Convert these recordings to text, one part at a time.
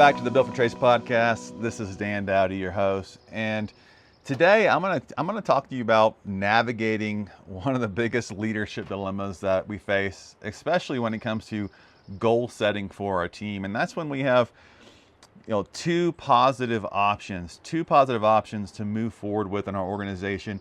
back to the Built for Trace podcast. This is Dan Dowdy, your host, and today I'm gonna talk to you about navigating one of the biggest leadership dilemmas that we face, especially when it comes to goal setting for our team. And that's when we have, two positive options to move forward with in our organization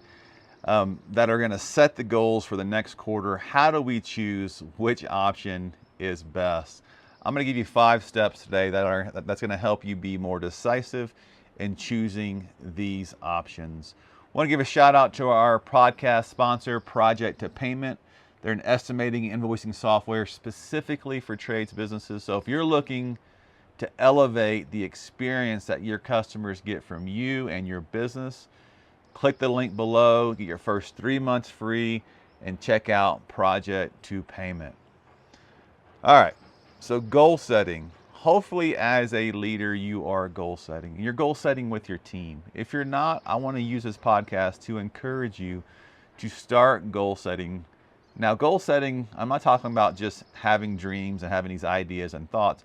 that are going to set the goals for the next quarter. How do we choose which option is best? I'm going to give you 5 steps today that's going to help you be more decisive in choosing these options. I want to give a shout out to our podcast sponsor, Project to Payment. They're an estimating and invoicing software specifically for trades businesses. So if you're looking to elevate the experience that your customers get from you and your business, click the link below, get your first 3 months free, and check out Project to Payment. All right, so goal setting. Hopefully as a leader, you are goal setting. You're goal setting with your team. If you're not, I want to use this podcast to encourage you to start goal setting. Now, goal setting, I'm not talking about just having dreams and having these ideas and thoughts.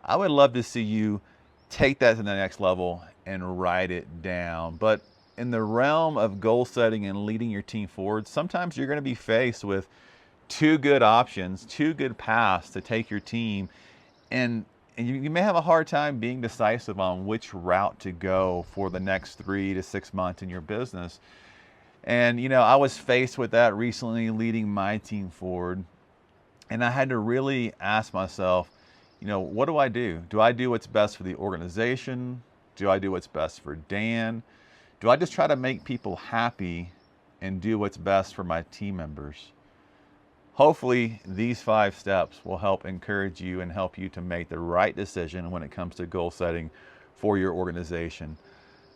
I would love to see you take that to the next level and write it down. But in the realm of goal setting and leading your team forward, sometimes you're going to be faced with 2 good options, 2 good paths to take your team, and you may have a hard time being decisive on which route to go for the next 3 to 6 months in your business. And I was faced with that recently leading my team forward, and I had to really ask myself, what do I do? Do I do what's best for the organization? Do I do what's best for Dan? Do I just try to make people happy and do what's best for my team members? Hopefully, these 5 steps will help encourage you and help you to make the right decision when it comes to goal setting for your organization.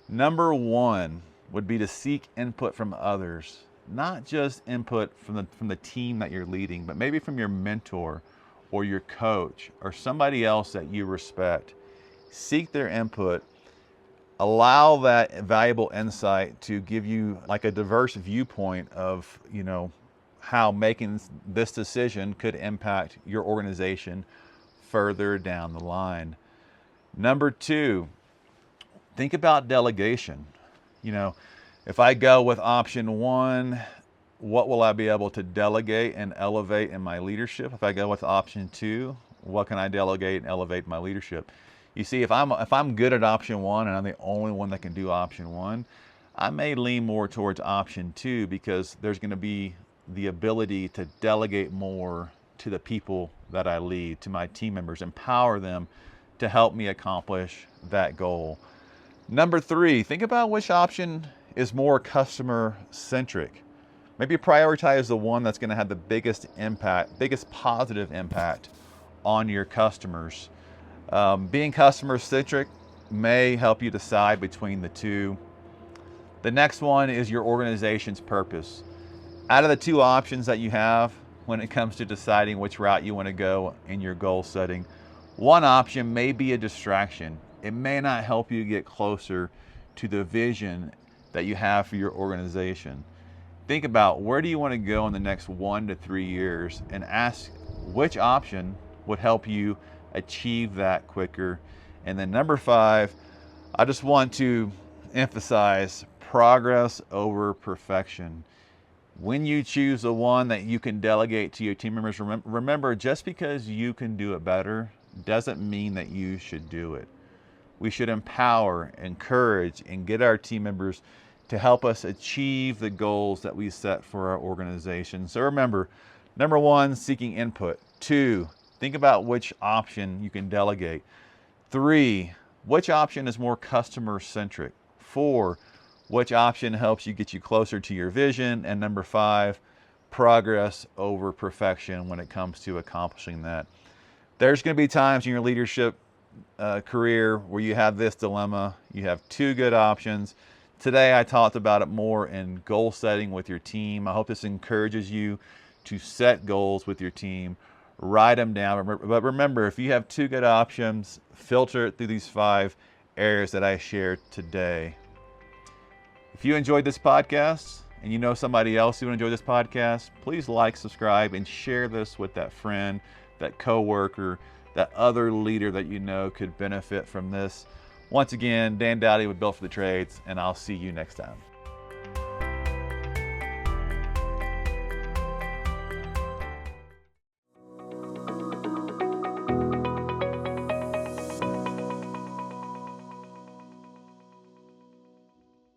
Number 1 would be to seek input from others, not just input from the team that you're leading, but maybe from your mentor or your coach or somebody else that you respect. Seek their input. Allow that valuable insight to give you like a diverse viewpoint of, how making this decision could impact your organization further down the line. Number 2, think about delegation. If I go with option 1, what will I be able to delegate and elevate in my leadership? If I go with option 2, what can I delegate and elevate my leadership? You see, if I'm good at option 1 and I'm the only one that can do option 1, I may lean more towards option 2 because there's going to be the ability to delegate more to the people that I lead, to my team members, empower them to help me accomplish that goal. Number 3, think about which option is more customer-centric. Maybe prioritize the one that's going to have the biggest positive impact on your customers. Being customer-centric may help you decide between the 2. The next one is your organization's purpose. Out of the 2 options that you have when it comes to deciding which route you want to go in your goal setting, one option may be a distraction. It may not help you get closer to the vision that you have for your organization. Think about where do you want to go in the next 1 to 3 years and ask which option would help you achieve that quicker. And then number 5, I just want to emphasize progress over perfection. When you choose the one that you can delegate to your team members, remember, just because you can do it better doesn't mean that you should do it. We should empower, encourage, and get our team members to help us achieve the goals that we set for our organization. So remember, number 1, seeking input. 2, think about which option you can delegate. 3, which option is more customer-centric. 4, which option helps you get you closer to your vision. And number 5, progress over perfection when it comes to accomplishing that. There's going to be times in your leadership career where you have this dilemma. You have 2 good options. Today I talked about it more in goal setting with your team. I hope this encourages you to set goals with your team, write them down. But remember, if you have 2 good options, filter it through these 5 areas that I shared today. If you enjoyed this podcast and you know somebody else who would enjoy this podcast, please like, subscribe, and share this with that friend, that coworker, that other leader that you know could benefit from this. Once again, Dan Dowdy with Built for the Trades, and I'll see you next time.